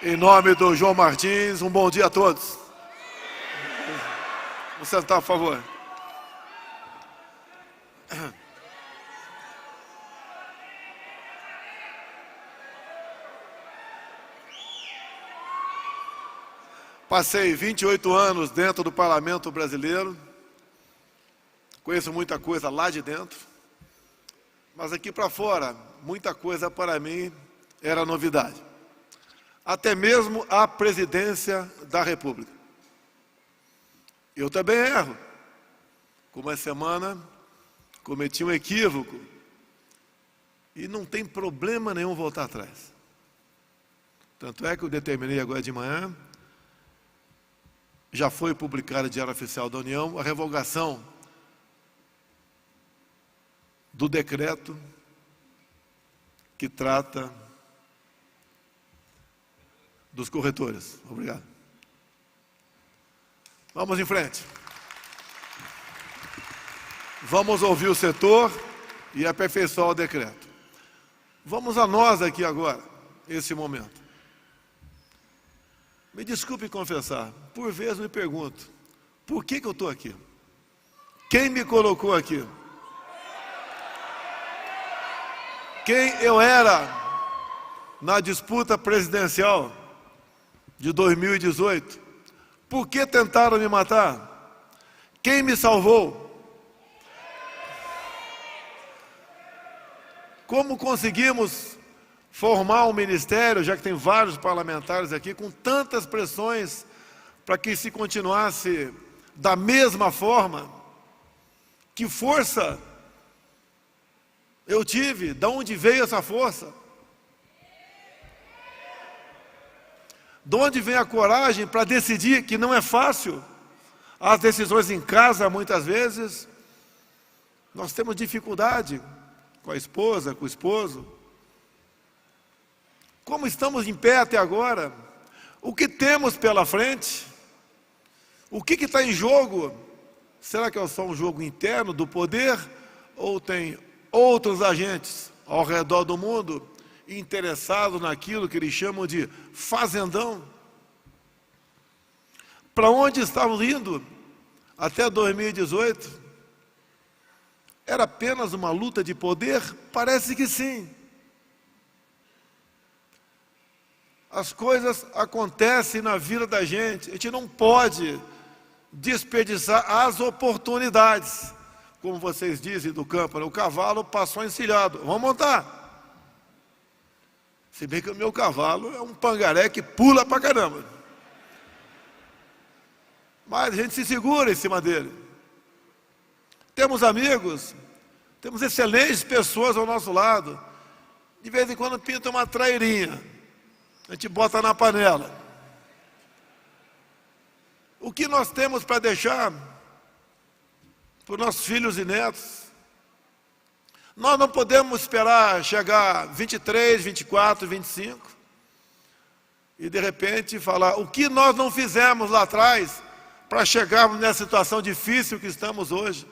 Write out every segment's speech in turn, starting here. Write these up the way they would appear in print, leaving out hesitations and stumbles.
Em nome do João Martins, um bom dia a todos. Vamos sentar, por favor. Passei 28 anos dentro do Parlamento brasileiro, conheço muita coisa lá de dentro, mas aqui para fora, muita coisa para mim era novidade. Até mesmo a presidência da República. Eu também erro. Com uma semana, cometi um equívoco e não tem problema nenhum voltar atrás. Tanto é que eu determinei agora de manhã, já foi publicada no Diário Oficial da União, a revogação do decreto que trata dos corretores. Obrigado. Vamos em frente. Vamos ouvir o setor e aperfeiçoar o decreto. Vamos a nós aqui agora, esse momento. Me desculpe confessar, por vezes me pergunto, por que eu estou aqui? Quem me colocou aqui? Quem eu era na disputa presidencial de 2018? Por que tentaram me matar? Quem me salvou? Como conseguimos formar um ministério, já que tem vários parlamentares aqui, com tantas pressões para que se continuasse da mesma forma? Que força eu tive? De onde veio essa força? De onde vem a coragem para decidir que não é fácil? As decisões em casa, muitas vezes, nós temos dificuldade com a esposa, com o esposo. Como estamos em pé até agora? O que temos pela frente? O que está em jogo? Será que é só um jogo interno do poder? Ou tem outros agentes ao redor do mundo interessados naquilo que eles chamam de fazendão? Para onde estávamos indo até 2018? Era apenas uma luta de poder? Parece que sim. As coisas acontecem na vida da gente, a gente não pode desperdiçar as oportunidades. Como vocês dizem do campo, né? O cavalo passou encilhado, vamos montar. Se bem que o meu cavalo é um pangaré que pula pra caramba. Mas a gente se segura em cima dele. Temos amigos, temos excelentes pessoas ao nosso lado. De vez em quando pinta uma trairinha, a gente bota na panela. O que nós temos para deixar para os nossos filhos e netos? Nós não podemos esperar chegar 23, 24, 25 e de repente falar o que nós não fizemos lá atrás para chegarmos nessa situação difícil que estamos hoje.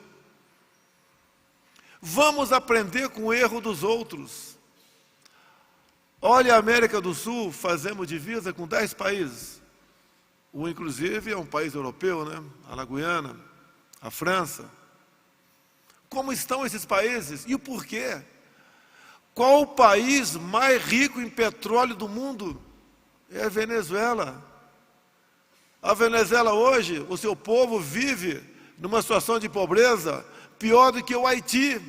Vamos aprender com o erro dos outros. Olha a América do Sul, fazemos divisa com 10 países. Um, inclusive, é um país europeu, né? A Guiana, a França. Como estão esses países? E o porquê? Qual o país mais rico em petróleo do mundo? É a Venezuela. A Venezuela hoje, o seu povo vive numa situação de pobreza pior do que o Haiti,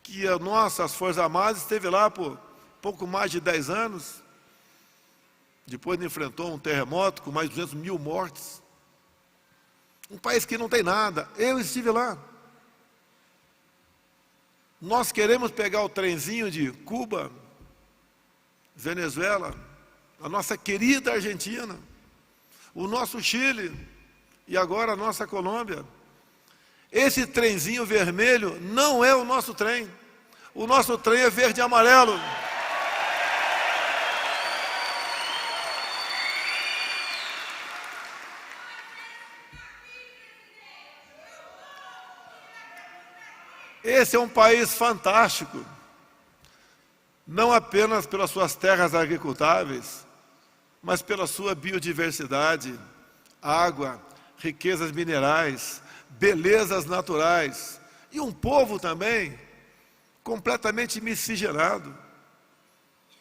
que as Forças Armadas esteve lá por pouco mais de 10 anos. Depois enfrentou um terremoto com mais de 200 mil mortes. Um país que não tem nada. Eu estive lá. Nós queremos pegar o trenzinho de Cuba, Venezuela, a nossa querida Argentina, o nosso Chile e agora a nossa Colômbia. Esse trenzinho vermelho não é o nosso trem. O nosso trem é verde e amarelo. Esse é um país fantástico, não apenas pelas suas terras agricultáveis, mas pela sua biodiversidade, água, riquezas minerais, belezas naturais, e um povo também completamente miscigenado.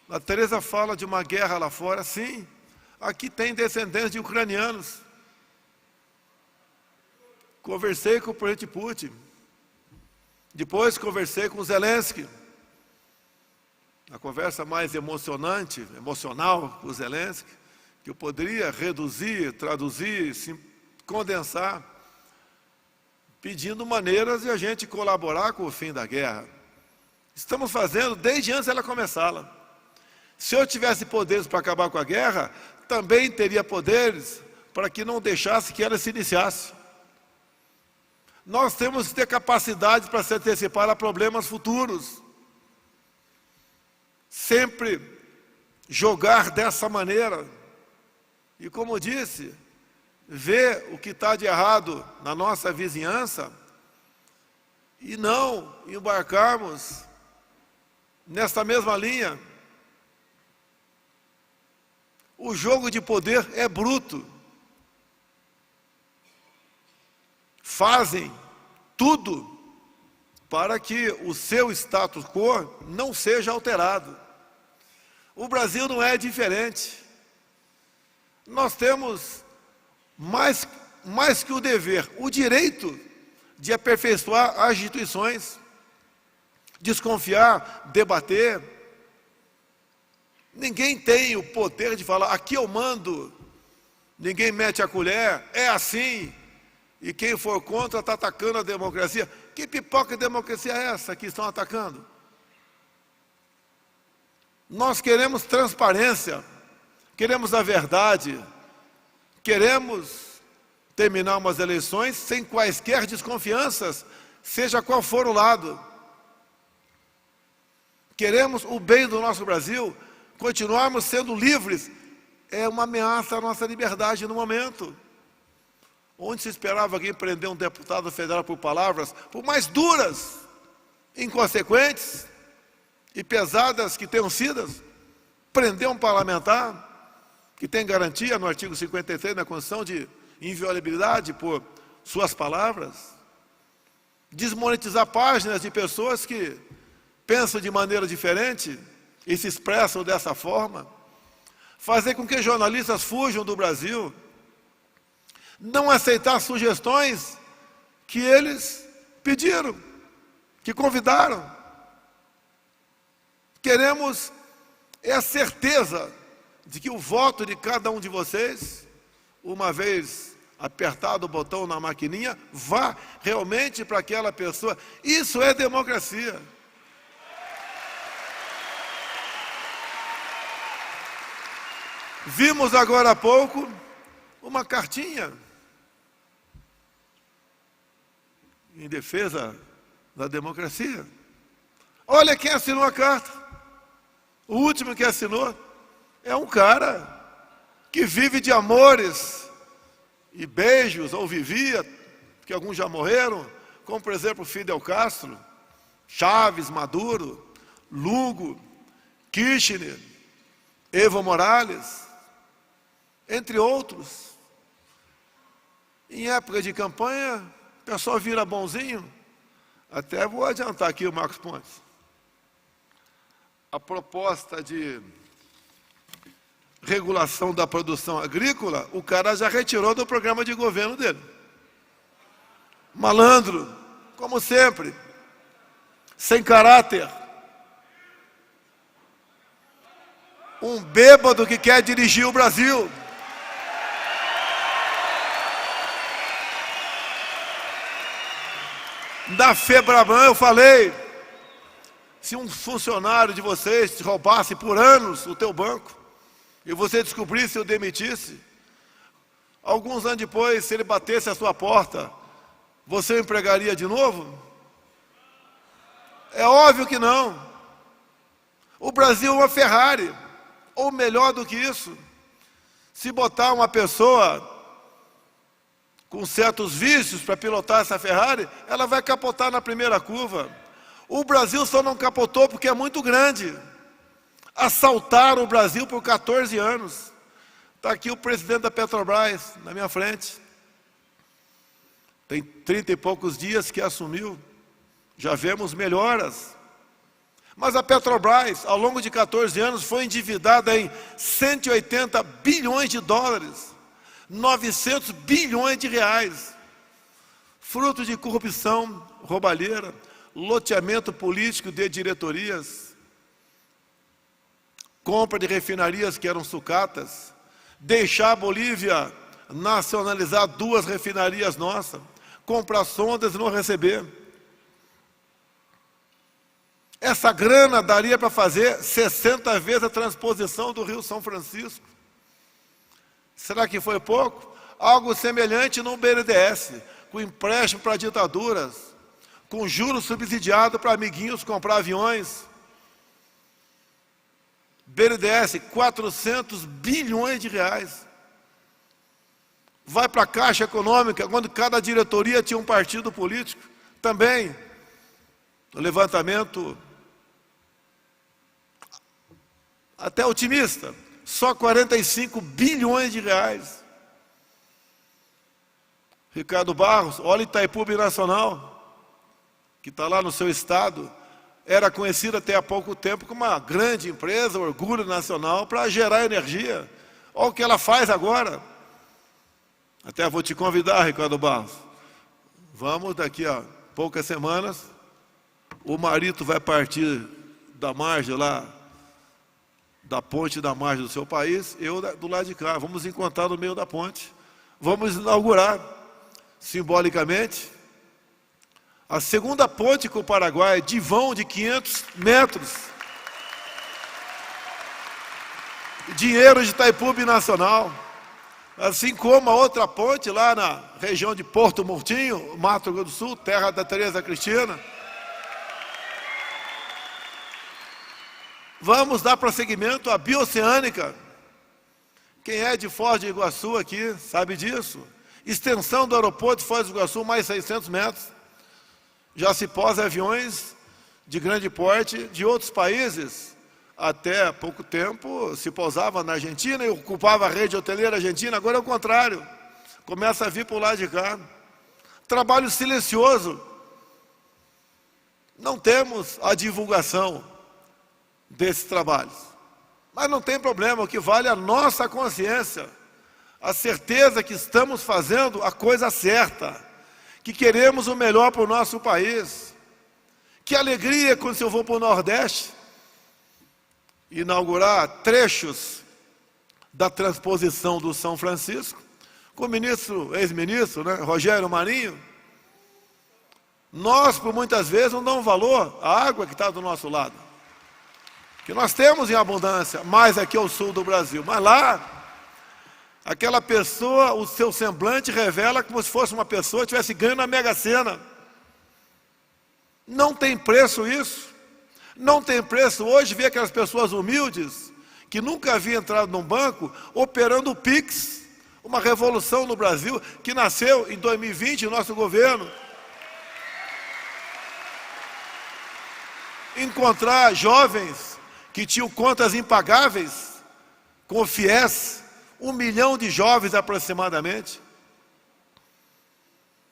A Teresa fala de uma guerra lá fora, sim, aqui tem descendentes de ucranianos. Conversei com o presidente Putin, depois conversei com o Zelensky. A conversa mais emocional com o Zelensky, que eu poderia reduzir, traduzir, condensar, pedindo maneiras de a gente colaborar com o fim da guerra. Estamos fazendo desde antes dela começá-la. Se eu tivesse poderes para acabar com a guerra, também teria poderes para que não deixasse que ela se iniciasse. Nós temos que ter capacidade para se antecipar a problemas futuros. Sempre jogar dessa maneira. E como disse, ver o que está de errado na nossa vizinhança e não embarcarmos nesta mesma linha. O jogo de poder é bruto. Fazem tudo para que o seu status quo não seja alterado. O Brasil não é diferente. Nós temos mais que o dever, o direito de aperfeiçoar as instituições, desconfiar, debater. Ninguém tem o poder de falar, aqui eu mando, ninguém mete a colher, é assim, e quem for contra está atacando a democracia. Que pipoca de democracia é essa que estão atacando? Nós queremos transparência, queremos a verdade, queremos terminar umas eleições sem quaisquer desconfianças, seja qual for o lado. Queremos o bem do nosso Brasil, continuarmos sendo livres. É uma ameaça à nossa liberdade no momento. Onde se esperava alguém prender um deputado federal por palavras, por mais duras, inconsequentes e pesadas que tenham sido, prender um parlamentar que tem garantia no artigo 53 da Constituição de inviolabilidade por suas palavras, desmonetizar páginas de pessoas que pensam de maneira diferente e se expressam dessa forma, fazer com que jornalistas fujam do Brasil, não aceitar sugestões que eles pediram, que convidaram. Queremos a certeza de que o voto de cada um de vocês, uma vez apertado o botão na maquininha, vá realmente para aquela pessoa. Isso é democracia. Vimos agora há pouco uma cartinha em defesa da democracia. Olha quem assinou a carta. O último que assinou é um cara que vive de amores e beijos, ou vivia, porque alguns já morreram, como por exemplo Fidel Castro, Chaves, Maduro, Lugo, Kirchner, Evo Morales, entre outros. Em época de campanha, o pessoal vira bonzinho. Até vou adiantar aqui o Marcos Pontes. A proposta de regulação da produção agrícola, o cara já retirou do programa de governo dele. Malandro, como sempre, sem caráter. Um bêbado que quer dirigir o Brasil. Da Febraban eu falei, se um funcionário de vocês te roubasse por anos o teu banco, e você descobrisse ou demitisse, alguns anos depois, se ele batesse a sua porta, você o empregaria de novo? É óbvio que não. O Brasil é uma Ferrari, ou melhor do que isso. Se botar uma pessoa com certos vícios para pilotar essa Ferrari, ela vai capotar na primeira curva. O Brasil só não capotou porque é muito grande. Assaltaram o Brasil por 14 anos. Está aqui o presidente da Petrobras, na minha frente. Tem 30 e poucos dias que assumiu. Já vemos melhoras. Mas a Petrobras, ao longo de 14 anos, foi endividada em 180 bilhões de dólares, 900 bilhões de reais, fruto de corrupção, roubalheira, loteamento político de diretorias, compra de refinarias que eram sucatas, deixar a Bolívia nacionalizar 2 refinarias nossas, comprar sondas e não receber. Essa grana daria para fazer 60 vezes a transposição do Rio São Francisco. Será que foi pouco? Algo semelhante no BNDES, com empréstimo para ditaduras, com juros subsidiados para amiguinhos comprar aviões. BNDES, 400 bilhões de reais. Vai para a Caixa Econômica, quando cada diretoria tinha um partido político. Também, o levantamento até otimista, só 45 bilhões de reais. Ricardo Barros, olha Itaipu Binacional, que está lá no seu estado, era conhecida até há pouco tempo como uma grande empresa, orgulho nacional, para gerar energia. Olha o que ela faz agora. Até vou te convidar, Ricardo Barros. Vamos, daqui a poucas semanas, o Marito vai partir da margem lá, da ponte da margem do seu país, eu do lado de cá. Vamos encontrar no meio da ponte. Vamos inaugurar, simbolicamente, a segunda ponte com o Paraguai, de vão de 500 metros. Dinheiro de Itaipu Binacional. Assim como a outra ponte lá na região de Porto Murtinho, Mato Grosso do Sul, terra da Tereza Cristina. Vamos dar prosseguimento à Bioceânica. Quem é de Foz do Iguaçu aqui sabe disso. Extensão do aeroporto de Foz do Iguaçu, mais 600 metros. Já se posa aviões de grande porte de outros países. Até há pouco tempo se pousava na Argentina e ocupava a rede hoteleira argentina. Agora é o contrário. Começa a vir por lá de cá. Trabalho silencioso. Não temos a divulgação desses trabalhos. Mas não tem problema, o que vale é a nossa consciência, a certeza que estamos fazendo a coisa certa, que queremos o melhor para o nosso país. Que alegria quando eu vou para o Nordeste, inaugurar trechos da transposição do São Francisco, com o ministro, ex-ministro, né, Rogério Marinho. Nós, por muitas vezes, não damos valor à água que está do nosso lado, que nós temos em abundância, mais aqui ao sul do Brasil. Mas lá, aquela pessoa, o seu semblante revela como se fosse uma pessoa que tivesse ganho na Mega Sena. Não tem preço isso. Não tem preço hoje ver aquelas pessoas humildes, que nunca haviam entrado num banco, operando o Pix, uma revolução no Brasil, que nasceu em 2020, o nosso governo. Encontrar jovens que tinham contas impagáveis, com o FIES, 1 milhão de jovens aproximadamente.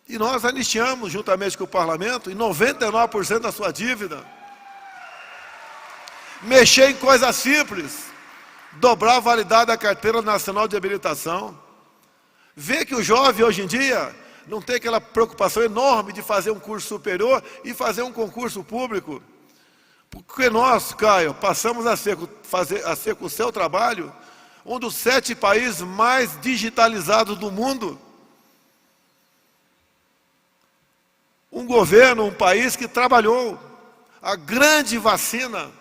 E nós anistiamos, juntamente com o parlamento, em 99% da sua dívida. Mexer em coisas simples, dobrar a validade da Carteira Nacional de Habilitação. Ver que o jovem hoje em dia não tem aquela preocupação enorme de fazer um curso superior e fazer um concurso público. Porque nós, Caio, passamos a ser com o seu trabalho um dos 7 países mais digitalizados do mundo. Um governo, um país que trabalhou a grande vacina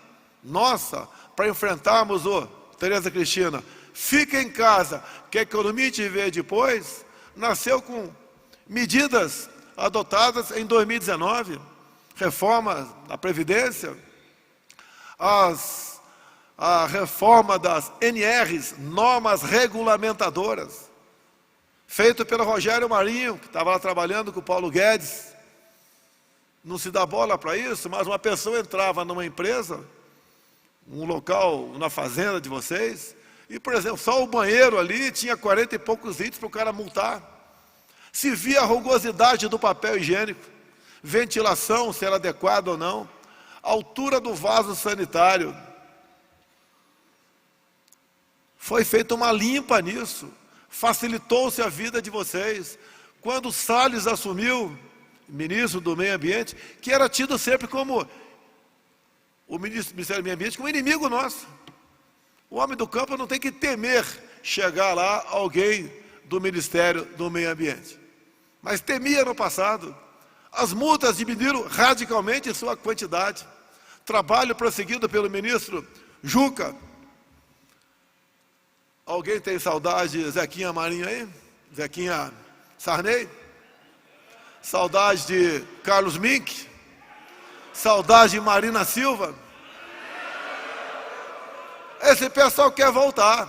nossa para enfrentarmos o Tereza Cristina. Fica em casa, que a economia te vê depois, nasceu com medidas adotadas em 2019, reforma da Previdência, a reforma das NRs, normas regulamentadoras, feito pelo Rogério Marinho, que estava lá trabalhando com o Paulo Guedes. Não se dá bola para isso, mas uma pessoa entrava numa empresa, um local na fazenda de vocês, E, por exemplo, só o banheiro ali tinha 40 e poucos itens para o cara multar. Se via a rugosidade do papel higiênico, ventilação, se era adequada ou não, altura do vaso sanitário. Foi feita uma limpa nisso, facilitou-se a vida de vocês. Quando o Salles assumiu, ministro do Meio Ambiente, que era tido sempre como o Ministério do Meio Ambiente, como inimigo nosso. O homem do campo não tem que temer chegar lá alguém do Ministério do Meio Ambiente. Mas temia no passado. As multas diminuíram radicalmente em sua quantidade. Trabalho prosseguido pelo ministro Juca. Alguém tem saudade de Zequinha Marinho aí? Zequinha Sarney? Saudade de Carlos Mink? Saudade de Marina Silva? Esse pessoal quer voltar.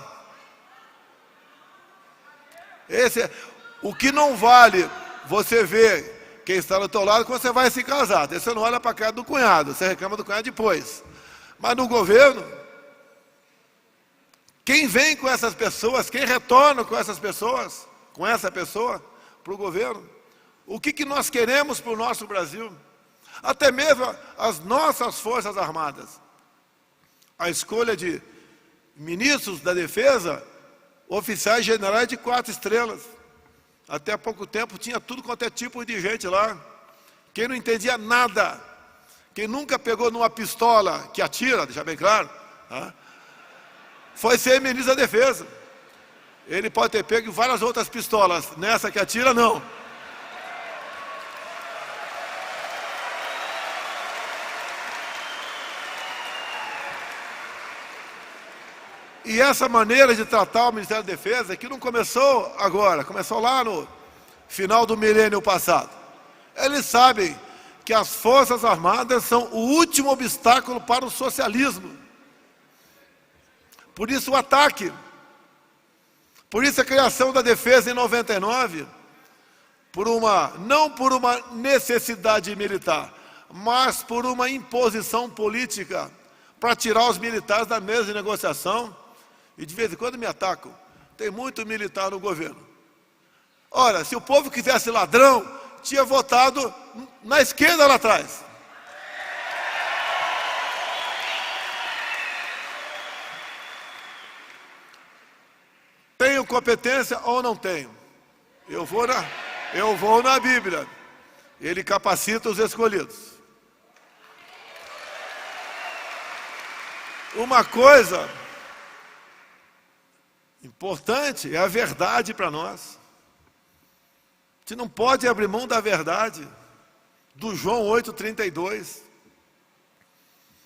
O que não vale você ver quem está do teu lado quando você vai se casar. Você não olha para a cara do cunhado, você reclama do cunhado depois. Mas no governo, quem vem com essas pessoas, quem retorna com essas pessoas, com essa pessoa, para o governo, o que nós queremos para o nosso Brasil? Até mesmo as nossas Forças Armadas. A escolha de ministros da Defesa, oficiais generais de 4 estrelas. Até há pouco tempo tinha tudo quanto é tipo de gente lá. Quem não entendia nada, quem nunca pegou numa pistola que atira, deixa bem claro, foi ser ministro da Defesa. Ele pode ter pego várias outras pistolas, nessa que atira, não. E essa maneira de tratar o Ministério da Defesa, que não começou agora, começou lá no final do milênio passado. Eles sabem que as Forças Armadas são o último obstáculo para o socialismo. Por isso o ataque. Por isso a criação da defesa em 99, não por uma necessidade militar, mas por uma imposição política, para tirar os militares da mesa de negociação. E de vez em quando me atacam. Tem muito militar no governo. Ora, se o povo quisesse ladrão, tinha votado na esquerda lá atrás. Tenho competência ou não tenho? Eu vou na Bíblia. Ele capacita os escolhidos. Uma coisa importante é a verdade para nós. A gente não pode abrir mão da verdade, do João 8,32.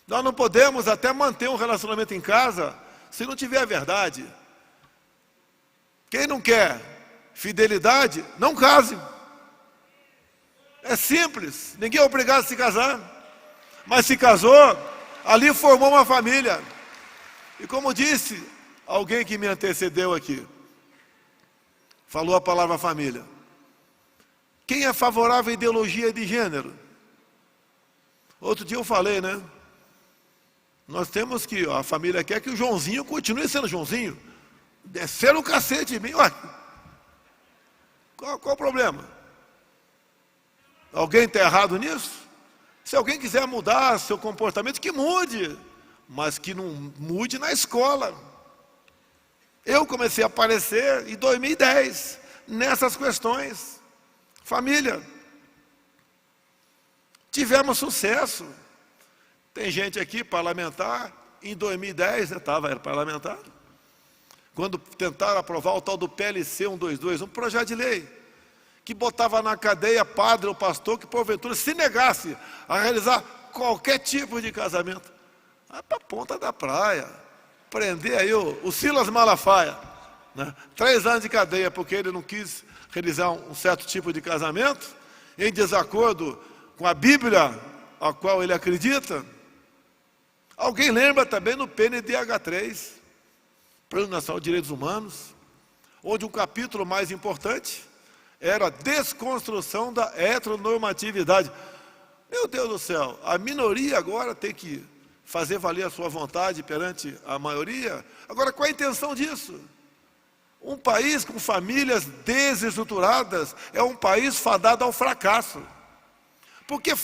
Nós não podemos até manter um relacionamento em casa se não tiver a verdade. Quem não quer fidelidade, não case. É simples, ninguém é obrigado a se casar. Mas se casou, ali formou uma família. E como disse alguém que me antecedeu aqui, falou a palavra família. Quem é favorável à ideologia de gênero? Outro dia eu falei, né? Nós temos que, a família quer que o Joãozinho continue sendo Joãozinho. Desceram o cacete em mim. Ué, qual o problema? Alguém está errado nisso? Se alguém quiser mudar seu comportamento, que mude. Mas que não mude na escola. Eu comecei a aparecer em 2010, nessas questões. Família. Tivemos sucesso. Tem gente aqui, parlamentar, em 2010, era parlamentar, quando tentaram aprovar o tal do PLC 122, um projeto de lei, que botava na cadeia padre ou pastor que porventura se negasse a realizar qualquer tipo de casamento. Vai para a ponta da praia. Prender aí o Silas Malafaia, né? 3 anos de cadeia porque ele não quis realizar um certo tipo de casamento, em desacordo com a Bíblia a qual ele acredita. Alguém lembra também no PNDH3, Plano Nacional de Direitos Humanos, onde um capítulo mais importante era a desconstrução da heteronormatividade. Meu Deus do céu, a minoria agora tem que fazer valer a sua vontade perante a maioria. Agora, qual é a intenção disso? Um país com famílias desestruturadas é um país fadado ao fracasso. Porque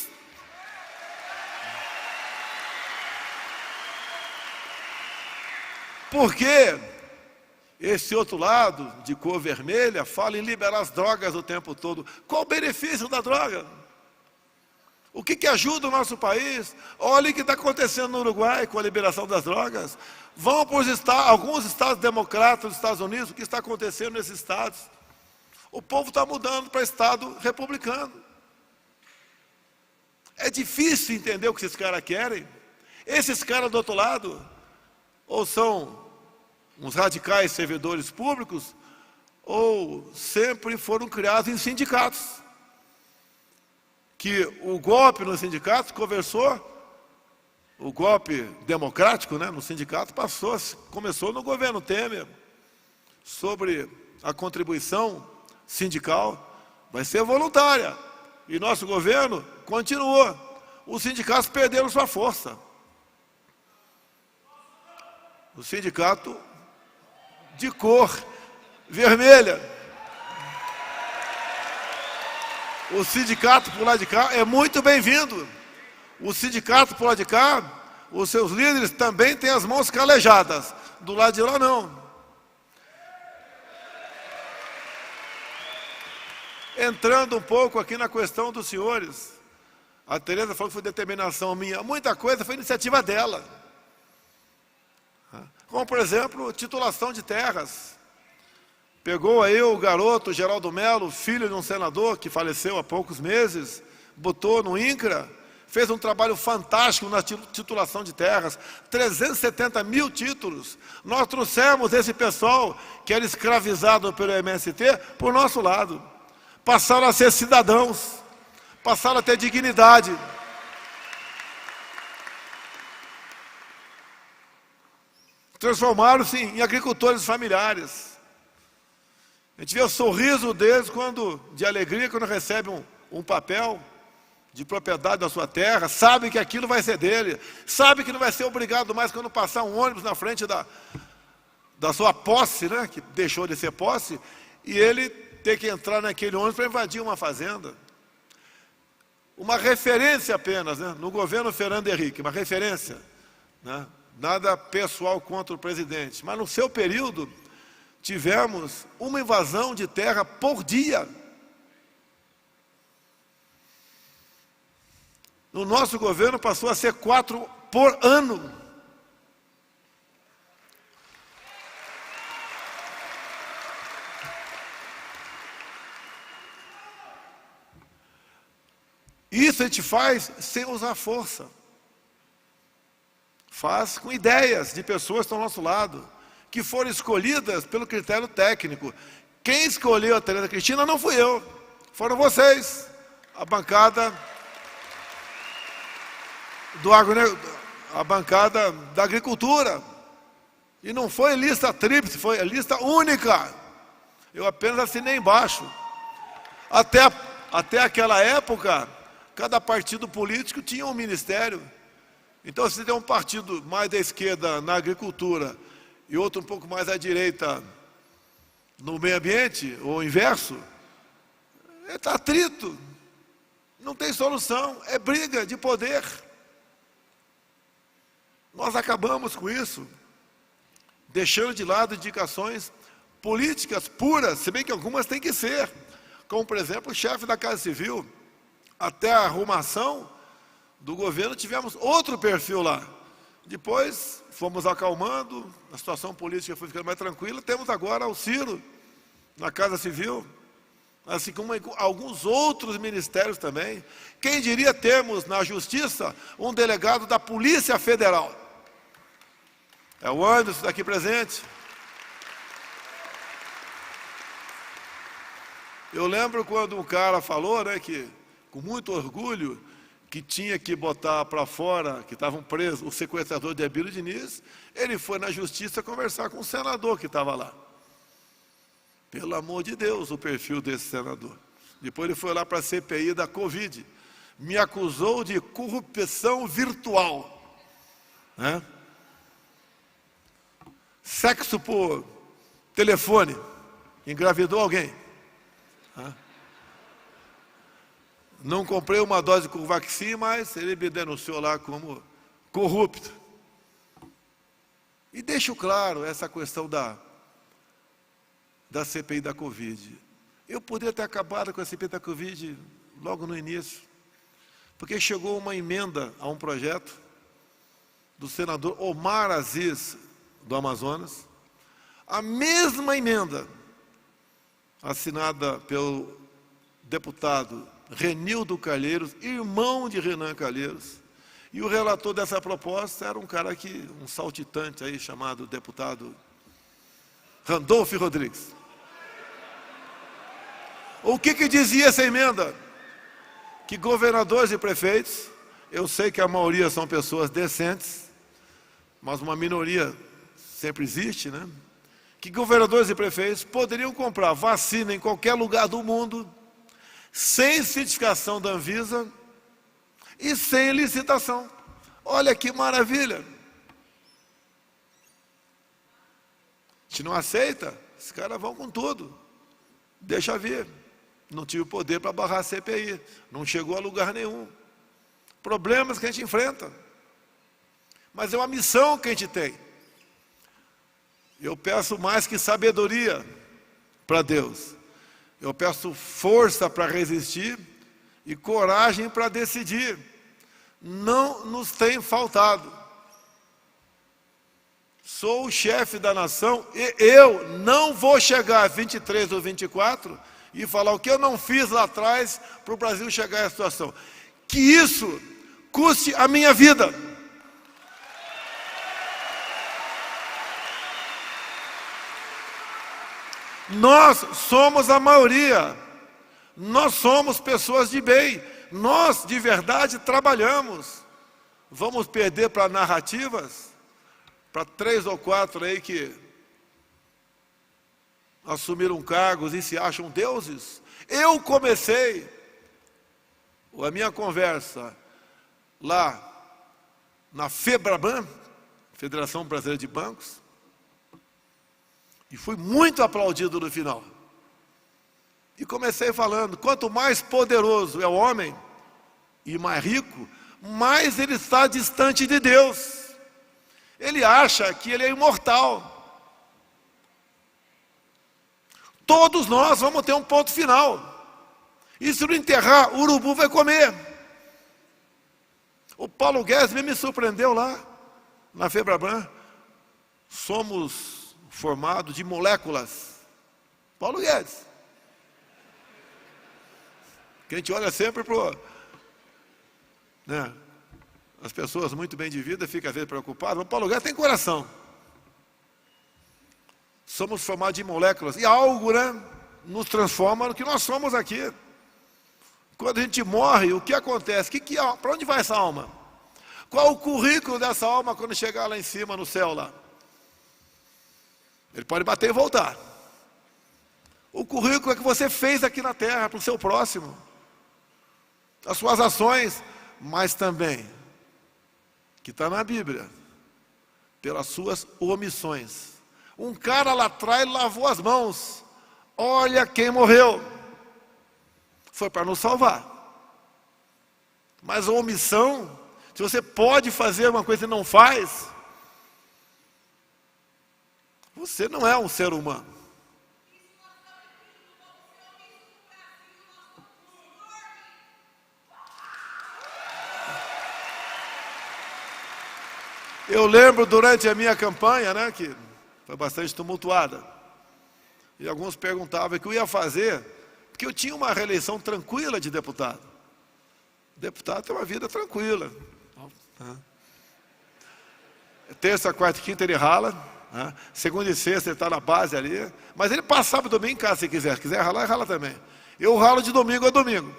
esse outro lado, de cor vermelha, fala em liberar as drogas o tempo todo. Qual o benefício da droga? O que ajuda o nosso país? Olha o que está acontecendo no Uruguai com a liberação das drogas. Vão para alguns estados democratas dos Estados Unidos, o que está acontecendo nesses estados? O povo está mudando para estado republicano. É difícil entender o que esses caras querem. Esses caras do outro lado, ou são uns radicais servidores públicos, ou sempre foram criados em sindicatos. Que o golpe nos sindicatos o golpe democrático, né, no sindicato começou no governo Temer, sobre a contribuição sindical, vai ser voluntária, e nosso governo continuou. Os sindicatos perderam sua força. O sindicato de cor vermelha, o sindicato por lá de cá é muito bem-vindo. O sindicato por lá de cá, os seus líderes também têm as mãos calejadas. Do lado de lá, não. Entrando um pouco aqui na questão dos senhores, a Tereza falou que foi determinação minha. Muita coisa foi iniciativa dela. Como, por exemplo, titulação de terras. Pegou aí o garoto Geraldo Melo, filho de um senador que faleceu há poucos meses, botou no INCRA, fez um trabalho fantástico na titulação de terras, 370 mil títulos. Nós trouxemos esse pessoal que era escravizado pelo MST para o nosso lado. Passaram a ser cidadãos, passaram a ter dignidade. Transformaram-se em agricultores familiares. A gente vê o sorriso deles de alegria quando recebe um papel de propriedade da sua terra, sabe que aquilo vai ser dele, sabe que não vai ser obrigado mais quando passar um ônibus na frente da sua posse, né, que deixou de ser posse, e ele ter que entrar naquele ônibus para invadir uma fazenda. Uma referência apenas, né, no governo Fernando Henrique, uma referência, né, nada pessoal contra o presidente, mas no seu período tivemos uma invasão de terra por dia. No nosso governo passou a ser 4 por ano. Isso a gente faz sem usar força. Faz com ideias de pessoas que estão ao nosso lado, que foram escolhidas pelo critério técnico. Quem escolheu a Tereza Cristina não fui eu, foram vocês, a bancada a bancada da agricultura. E não foi lista tríplice, foi lista única. Eu apenas assinei embaixo. Até aquela época, cada partido político tinha um ministério. Então, se tem um partido mais da esquerda na agricultura e outro um pouco mais à direita no meio ambiente, ou o inverso, está atrito, não tem solução, é briga de poder. Nós acabamos com isso, deixando de lado indicações políticas puras, se bem que algumas têm que ser, como, por exemplo, o chefe da Casa Civil. Até a arrumação do governo tivemos outro perfil lá. Depois fomos acalmando, a situação política foi ficando mais tranquila. Temos agora o Ciro na Casa Civil, assim como alguns outros ministérios também. Quem diria termos na Justiça um delegado da Polícia Federal? É o Anderson aqui presente. Eu lembro quando um cara falou, né, que com muito orgulho, que tinha que botar para fora, que estavam presos, o sequestrador de Abílio Diniz. Ele foi na justiça conversar com o senador que estava lá. Pelo amor de Deus, o perfil desse senador. Depois ele foi lá para a CPI da Covid. Me acusou de corrupção virtual. né? Sexo por telefone, engravidou alguém, né? Não comprei uma dose com vacina, mas ele me denunciou lá como corrupto. E deixo claro essa questão da CPI da Covid. Eu poderia ter acabado com a CPI da Covid logo no início, porque chegou uma emenda a um projeto do senador Omar Aziz, do Amazonas, a mesma emenda assinada pelo deputado Renildo Calheiros, irmão de Renan Calheiros, e o relator dessa proposta era um cara um saltitante aí, chamado deputado Randolfo Rodrigues. O que dizia essa emenda? Que governadores e prefeitos, eu sei que a maioria são pessoas decentes, mas uma minoria sempre existe, né? Que governadores e prefeitos poderiam comprar vacina em qualquer lugar do mundo, sem certificação da Anvisa e sem licitação. Olha que maravilha! A gente não aceita, os caras vão com tudo. Deixa vir. Não tive poder para barrar a CPI, não chegou a lugar nenhum. Problemas que a gente enfrenta. Mas é uma missão que a gente tem. Eu peço mais que sabedoria para Deus. Eu peço força para resistir e coragem para decidir. Não nos tem faltado. Sou o chefe da nação e eu não vou chegar a 23 ou 24 e falar o que eu não fiz lá atrás para o Brasil chegar a essa situação. Que isso custe a minha vida. Nós somos a maioria, nós somos pessoas de bem, nós de verdade trabalhamos. Vamos perder para narrativas, para 3 ou 4 aí que assumiram cargos e se acham deuses? Eu comecei a minha conversa lá na FEBRABAN, Federação Brasileira de Bancos, e fui muito aplaudido no final. E comecei falando, quanto mais poderoso é o homem, e mais rico, mais ele está distante de Deus. Ele acha que ele é imortal. Todos nós vamos ter um ponto final. E se não enterrar, o urubu vai comer. O Paulo Guedes me surpreendeu lá, na FEBRABAN. Somos formados de moléculas. Paulo Guedes. Que a gente olha sempre para as pessoas muito bem de vida, fica às vezes preocupado. Mas Paulo Guedes tem coração. Somos formados de moléculas. E algo, nos transforma no que nós somos aqui. Quando a gente morre, o que acontece? Para onde vai essa alma? Qual o currículo dessa alma quando chegar lá em cima, no céu lá? Ele pode bater e voltar. O currículo é que você fez aqui na terra, para o seu próximo. As suas ações, mas também, que está na Bíblia, pelas suas omissões. Um cara lá atrás lavou as mãos. Olha quem morreu. Foi para nos salvar. Mas a omissão, se você pode fazer uma coisa e não faz, você não é um ser humano. Eu lembro durante a minha campanha, que foi bastante tumultuada, e alguns perguntavam o que eu ia fazer, porque eu tinha uma reeleição tranquila de deputado. Deputado tem uma vida tranquila. Terça, quarta e quinta ele rala. Segunda e sexta ele está na base ali. Mas ele passa sábado e domingo em casa se quiser. Se quiser ralar, rala também. Eu ralo de domingo a domingo.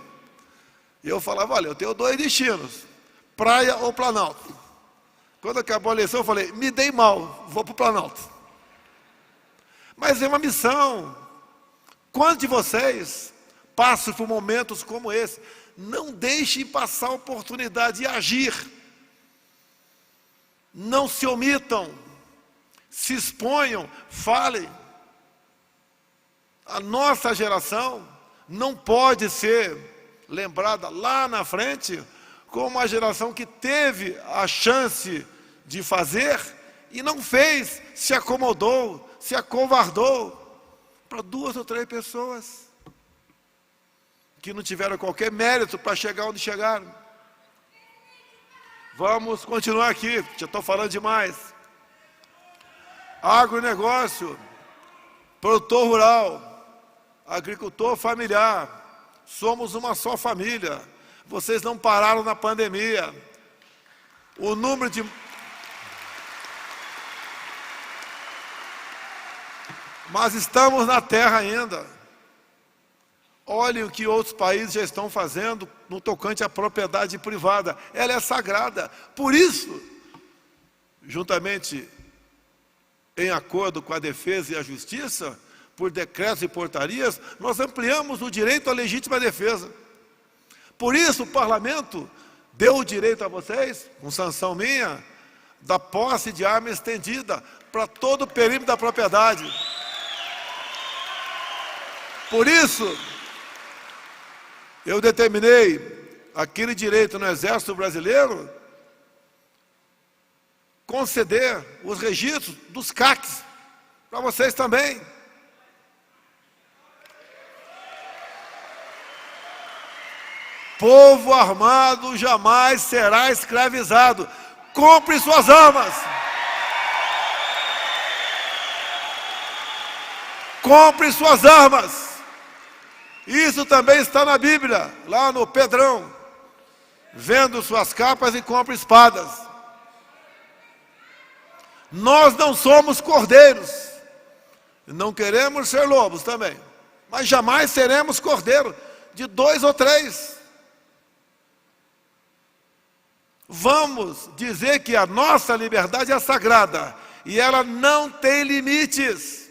E eu falava, olha, eu tenho 2 destinos. Praia ou Planalto. Quando acabou a eleição eu falei, me dei mal, vou para o Planalto. Mas é uma missão. Quantos de vocês passam por momentos como esse? Não deixem passar a oportunidade de agir. Não se omitam, se exponham, falem. A nossa geração não pode ser lembrada lá na frente como uma geração que teve a chance de fazer e não fez, se acomodou, se acovardou para 2 ou 3 pessoas que não tiveram qualquer mérito para chegar onde chegaram. Vamos continuar aqui, já estou falando demais. Agronegócio, produtor rural, agricultor familiar, somos uma só família. Vocês não pararam na pandemia. O número de... Mas estamos na terra ainda. Olhem o que outros países já estão fazendo no tocante à propriedade privada. Ela é sagrada. Por isso, juntamente em acordo com a defesa e a justiça, por decretos e portarias, nós ampliamos o direito à legítima defesa. Por isso o parlamento deu o direito a vocês, com sanção minha, da posse de arma estendida para todo o perímetro da propriedade. Por isso, eu determinei aquele direito no Exército Brasileiro conceder os registros dos CACs para vocês também. Povo armado jamais será escravizado. Compre suas armas. Compre suas armas. Isso também está na Bíblia, lá no Pedrão. Vendo suas capas e compre espadas. Nós não somos cordeiros. Não queremos ser lobos também. Mas jamais seremos cordeiro de 2 ou 3. Vamos dizer que a nossa liberdade é sagrada. E ela não tem limites.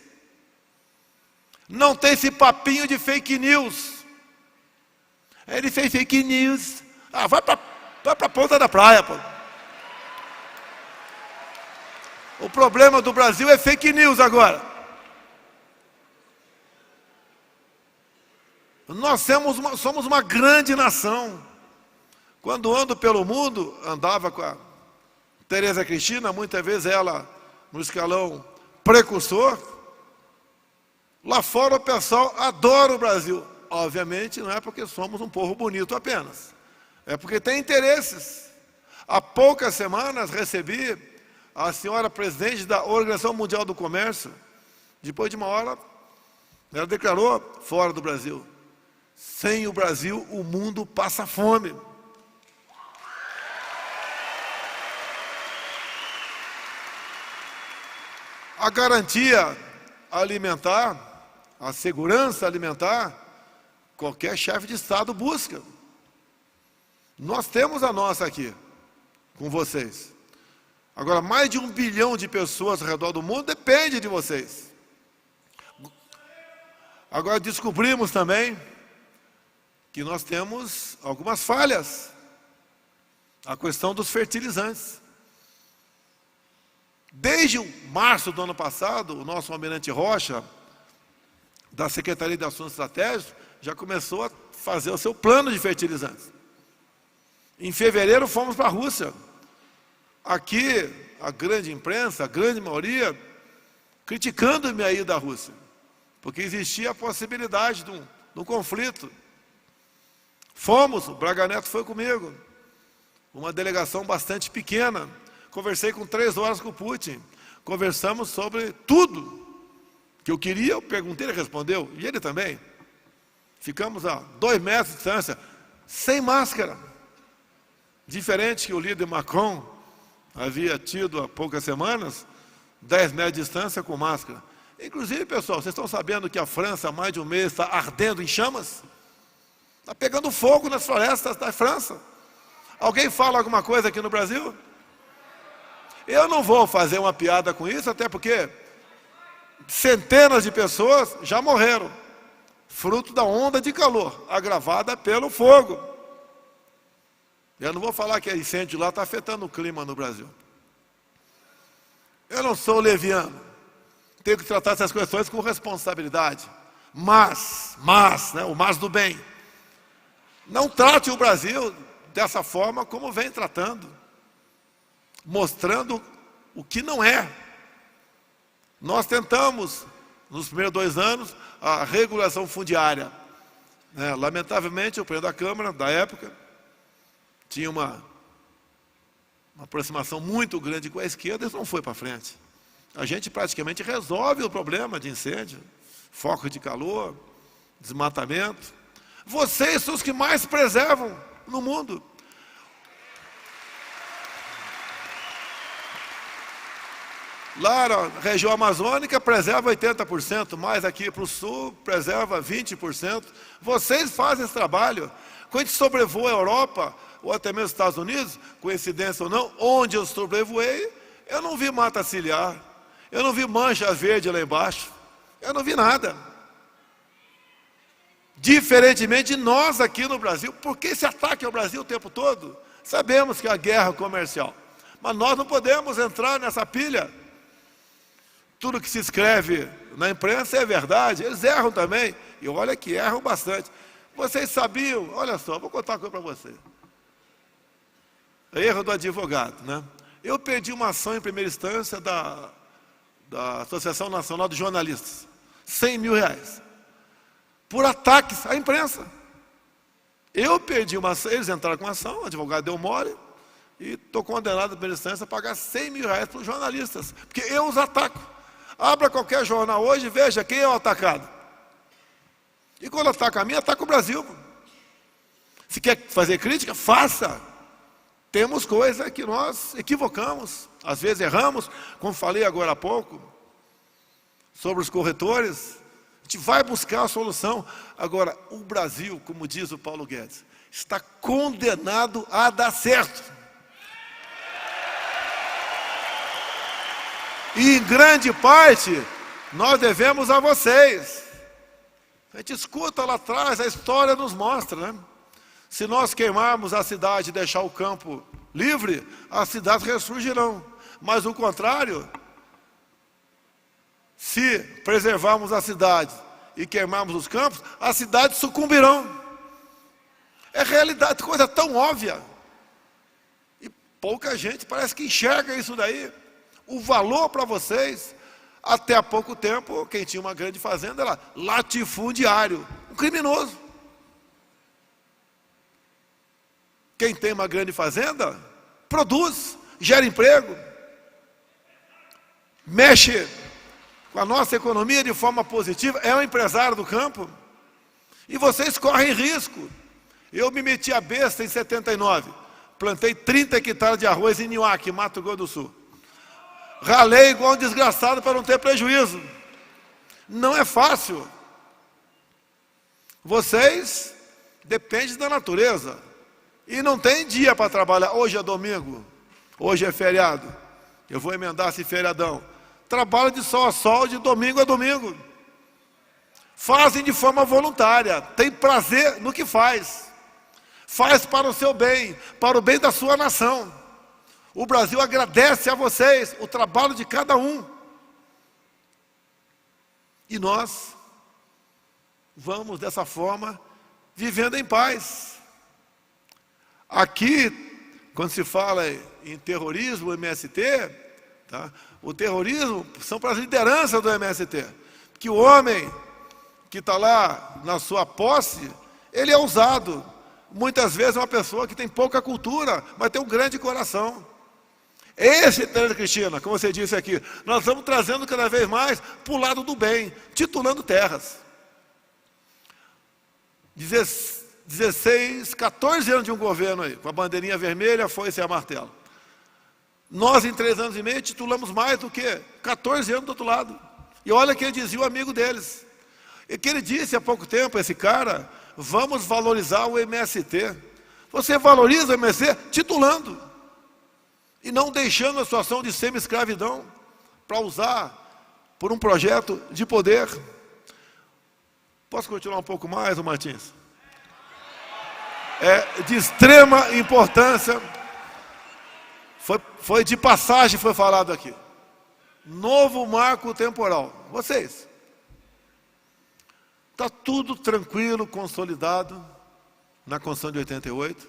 Não tem esse papinho de fake news. Ele fez fake news. Ah, vai para a ponta da praia, pô. O problema do Brasil é fake news agora. Nós somos uma grande nação. Quando ando pelo mundo, andava com a Tereza Cristina, muitas vezes ela no escalão precursor. Lá fora o pessoal adora o Brasil. Obviamente não é porque somos um povo bonito apenas. É porque tem interesses. Há poucas semanas recebi a senhora presidente da Organização Mundial do Comércio. Depois de uma hora, ela declarou fora do Brasil. Sem o Brasil, o mundo passa fome. A garantia alimentar, a segurança alimentar, qualquer chefe de Estado busca. Nós temos a nossa aqui, com vocês. Agora, mais de 1 bilhão de pessoas ao redor do mundo depende de vocês. Agora, descobrimos também que nós temos algumas falhas. A questão dos fertilizantes. Desde março do ano passado, o nosso almirante Rocha, da Secretaria de Assuntos Estratégicos, já começou a fazer o seu plano de fertilizantes. Em fevereiro fomos para a Rússia. Aqui, a grande imprensa, a grande maioria, criticando-me aí da Rússia, porque existia a possibilidade de um conflito. Fomos, o Braga Neto foi comigo, uma delegação bastante pequena. Conversei com 3 horas com o Putin. Conversamos sobre tudo que eu queria, eu perguntei, ele respondeu, e ele também. Ficamos a 2 metros de distância, sem máscara. Diferente que o líder Macron havia tido há poucas semanas, 10 metros de distância com máscara. Inclusive, pessoal, vocês estão sabendo que a França, há mais de um mês, está ardendo em chamas? Está pegando fogo nas florestas da França. Alguém fala alguma coisa aqui no Brasil? Eu não vou fazer uma piada com isso, até porque centenas de pessoas já morreram, fruto da onda de calor, agravada pelo fogo. Eu não vou falar que o incêndio lá está afetando o clima no Brasil. Eu não sou leviano. Tenho que tratar essas questões com responsabilidade. Mas, né, o mas do bem. Não trate o Brasil dessa forma como vem tratando. Mostrando o que não é. Nós tentamos, nos primeiros 2 anos, a regulação fundiária. Lamentavelmente, o presidente da Câmara, da época, tinha uma aproximação muito grande com a esquerda, isso não foi para frente. A gente praticamente resolve o problema de incêndio, foco de calor, desmatamento. Vocês são os que mais preservam no mundo. Lá na região amazônica preserva 80%, mais aqui para o sul preserva 20%. Vocês fazem esse trabalho. Quando a gente sobrevoa a Europa, ou até mesmo os Estados Unidos, coincidência ou não, onde eu sobrevoei, eu não vi mata ciliar, eu não vi mancha verde lá embaixo, eu não vi nada. Diferentemente de nós aqui no Brasil, por que esse ataque ao Brasil o tempo todo? Sabemos que é a guerra comercial, mas nós não podemos entrar nessa pilha. Tudo que se escreve na imprensa é verdade, eles erram também, e olha que erram bastante. Vocês sabiam, olha só, vou contar uma coisa para vocês. Erro do advogado, né? Eu perdi uma ação em primeira instância da Associação Nacional de Jornalistas, R$100 mil, por ataques à imprensa. Eu perdi uma ação, eles entraram com a ação, o advogado deu mole, e estou condenado em primeira instância a pagar R$100 mil para os jornalistas, porque eu os ataco. Abra qualquer jornal hoje e veja quem é o atacado. E quando ataca a mim, ataca o Brasil. Se quer fazer crítica, faça. Temos coisas que nós equivocamos, às vezes erramos, como falei agora há pouco, sobre os corretores. A gente vai buscar a solução. Agora, o Brasil, como diz o Paulo Guedes, está condenado a dar certo. E em grande parte, nós devemos a vocês. A gente escuta lá atrás, a história nos mostra, né? Se nós queimarmos a cidade e deixar o campo livre, as cidades ressurgirão. Mas o contrário, se preservarmos a cidade e queimarmos os campos, as cidades sucumbirão. É realidade, coisa tão óbvia. E pouca gente parece que enxerga isso daí. O valor para vocês, até há pouco tempo, quem tinha uma grande fazenda era latifundiário, um criminoso. Quem tem uma grande fazenda, produz, gera emprego, mexe com a nossa economia de forma positiva, é um empresário do campo. E vocês correm risco. Eu me meti a besta em 79, plantei 30 hectares de arroz em Niuaque, Mato Grosso do Sul. Ralei igual um desgraçado para não ter prejuízo. Não é fácil. Vocês dependem da natureza. E não tem dia para trabalhar. Hoje é domingo, hoje é feriado. Eu vou emendar esse feriadão. Trabalho de sol a sol, de domingo a domingo. Fazem de forma voluntária. Tem prazer no que faz. Faz para o seu bem, para o bem da sua nação. O Brasil agradece a vocês o trabalho de cada um. E nós vamos dessa forma vivendo em paz. Aqui, quando se fala em terrorismo, MST, tá? O terrorismo são para as lideranças do MST. Que o homem que está lá na sua posse, ele é ousado. Muitas vezes é uma pessoa que tem pouca cultura, mas tem um grande coração. Esse, Tereza Cristina, como você disse aqui, nós estamos trazendo cada vez mais para o lado do bem, titulando terras. 16, 14 anos de um governo aí, com a bandeirinha vermelha, foice e a martelo. Nós, em 3 anos e meio, titulamos mais do que 14 anos do outro lado. E olha que ele dizia o amigo deles. E que ele disse há pouco tempo, esse cara, vamos valorizar o MST. Você valoriza o MST titulando. E não deixando a situação de semi-escravidão para usar por um projeto de poder. Posso continuar um pouco mais, Martins? É de extrema importância. Foi de passagem, foi falado aqui. Novo marco temporal. Vocês. Está tudo tranquilo, consolidado na Constituição de 88.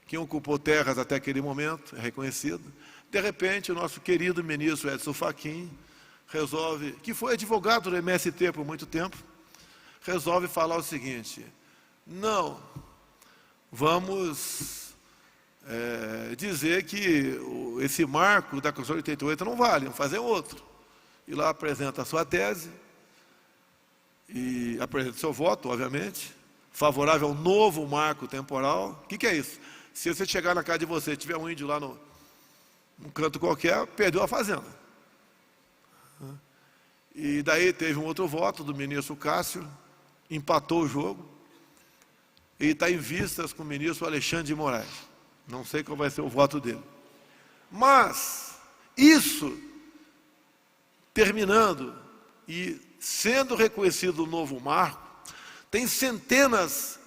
Quem ocupou terras até aquele momento é reconhecido. De repente, o nosso querido ministro Edson Fachin resolve, que foi advogado do MST por muito tempo, resolve falar o seguinte: não, vamos dizer que esse marco da Constituição de 88 não vale, vamos fazer outro. E lá apresenta a sua tese, e apresenta o seu voto, obviamente, favorável ao novo marco temporal. O que é isso? Se você chegar na casa de você, tiver um índio lá num canto qualquer, perdeu a fazenda. E daí teve um outro voto do ministro Cássio, empatou o jogo, e está em vistas com o ministro Alexandre de Moraes. Não sei qual vai ser o voto dele. Mas, isso, terminando e sendo reconhecido o novo marco, tem centenas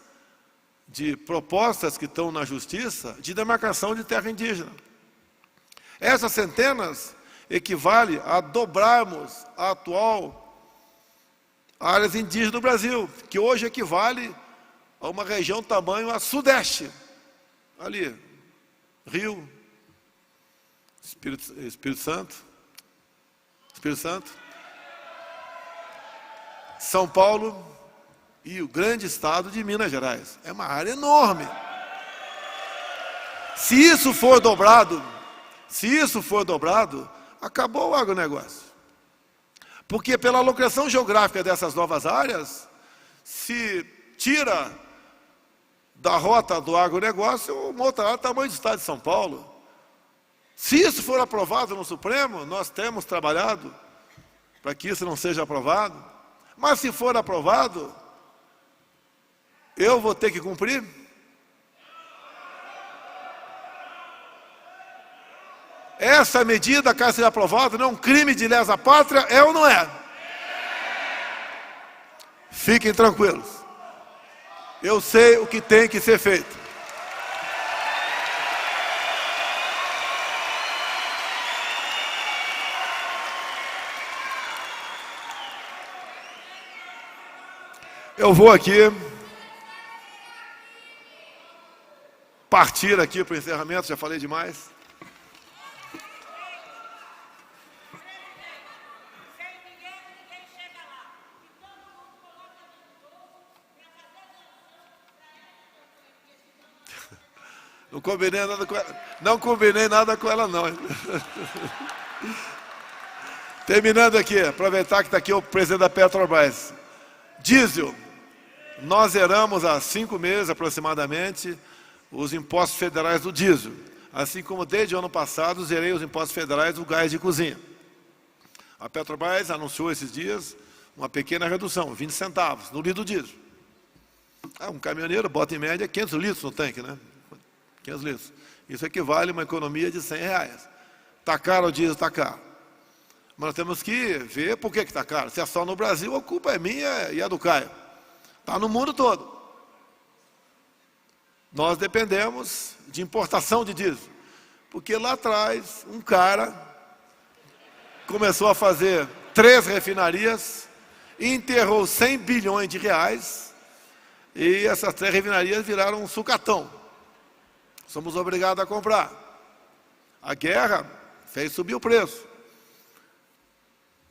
de propostas que estão na justiça de demarcação de terra indígena. Essas centenas equivale a dobrarmos a atual áreas indígenas do Brasil, que hoje equivale a uma região tamanho a Sudeste. Ali, Rio, Espírito Santo, São Paulo e o grande estado de Minas Gerais. É uma área enorme. Se isso for dobrado, acabou o agronegócio. Porque pela alocação geográfica dessas novas áreas, se tira da rota do agronegócio uma outra área do tamanho do estado de São Paulo. Se isso for aprovado no Supremo, nós temos trabalhado para que isso não seja aprovado. Mas se for aprovado, eu vou ter que cumprir? Essa medida, caso seja aprovada, não é um crime de lesa pátria, é ou não é? Fiquem tranquilos. Eu sei o que tem que ser feito. Eu vou aqui partir aqui para o encerramento, já falei demais. Não combinei nada com ela, não. Terminando aqui, aproveitar que está aqui o presidente da Petrobras. Diesel, nós zeramos há 5 meses aproximadamente os impostos federais do diesel. Assim como desde o ano passado zerei os impostos federais do gás de cozinha. A Petrobras anunciou esses dias uma pequena redução, 20 centavos no litro do diesel. Um caminhoneiro bota em média 500 litros no tanque, né? 500 litros. Isso equivale a uma economia de R$100. Está caro o diesel? Está caro. Mas nós temos que ver por que está caro. Se é só no Brasil, a culpa é minha e a do Caio. Está no mundo todo. Nós dependemos de importação de diesel. Porque lá atrás, um cara começou a fazer 3 refinarias, enterrou 100 bilhões de reais, e essas 3 refinarias viraram um sucatão. Somos obrigados a comprar. A guerra fez subir o preço.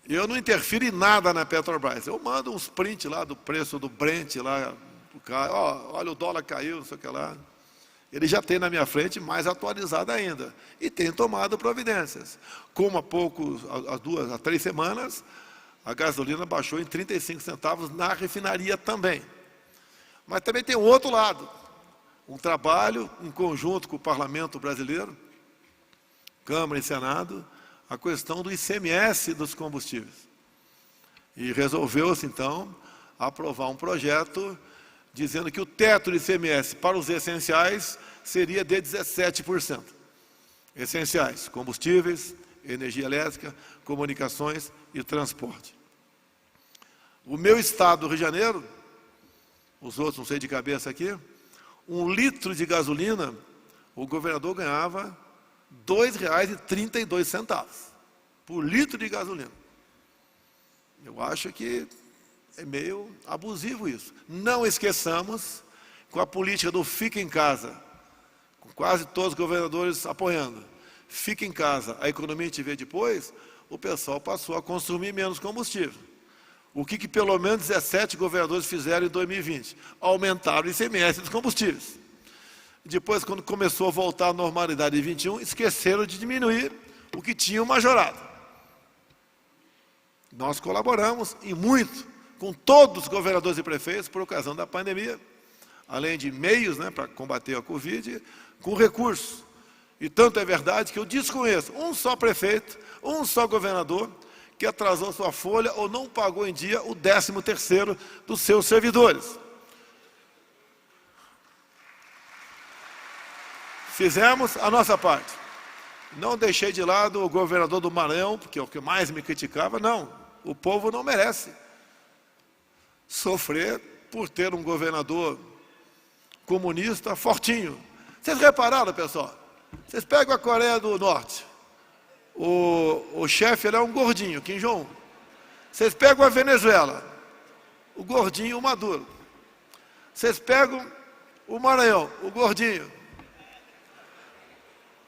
Eu não interfiro em nada na Petrobras. Eu mando uns prints lá do preço do Brent lá. Olha, o dólar caiu, não sei o que lá. Ele já tem na minha frente mais atualizado ainda. E tem tomado providências. Como há 3 semanas, a gasolina baixou em 35 centavos na refinaria também. Mas também tem um outro lado. Um trabalho em conjunto com o Parlamento brasileiro, Câmara e Senado, a questão do ICMS dos combustíveis. E resolveu-se, então, aprovar um projeto dizendo que o teto do ICMS para os essenciais seria de 17%. Essenciais: combustíveis, energia elétrica, comunicações e transporte. O meu estado do Rio de Janeiro, os outros não sei de cabeça aqui, 1 litro de gasolina, o governador ganhava R$ 2,32 por litro de gasolina. Eu acho que é meio abusivo isso. Não esqueçamos, com a política do fica em casa, com quase todos os governadores apoiando, fica em casa, a economia te vê depois, o pessoal passou a consumir menos combustível. O que pelo menos 17 governadores fizeram em 2020? Aumentaram o ICMS dos combustíveis. Depois, quando começou a voltar à normalidade em 21, esqueceram de diminuir o que tinham majorado. Nós colaboramos, e muito, com todos os governadores e prefeitos, por ocasião da pandemia, além de meios, né, para combater a Covid, com recursos. E tanto é verdade que eu desconheço um só prefeito, um só governador, que atrasou sua folha ou não pagou em dia o 13º dos seus servidores. Fizemos a nossa parte. Não deixei de lado o governador do Maranhão, porque é o que mais me criticava. Não, o povo não merece sofrer por ter um governador comunista fortinho. Vocês repararam, pessoal? Vocês pegam a Coreia do Norte. O chefe ele é um gordinho, Kim Jong-un. Vocês pegam a Venezuela, o gordinho, o Maduro. Vocês pegam o Maranhão, o gordinho.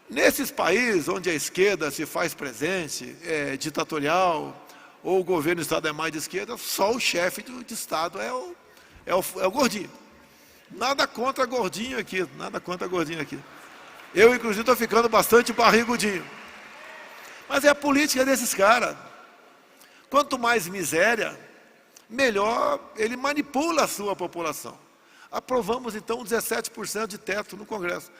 Nesses países onde a esquerda se faz presente, é ditatorial, ou o governo do Estado é mais de esquerda, só o chefe de Estado é o gordinho. Nada contra gordinho aqui, nada contra gordinho aqui. Eu, inclusive, estou ficando bastante barrigudinho. Mas é a política desses caras. Quanto mais miséria, melhor ele manipula a sua população. Aprovamos, então, 17% de teto no Congresso.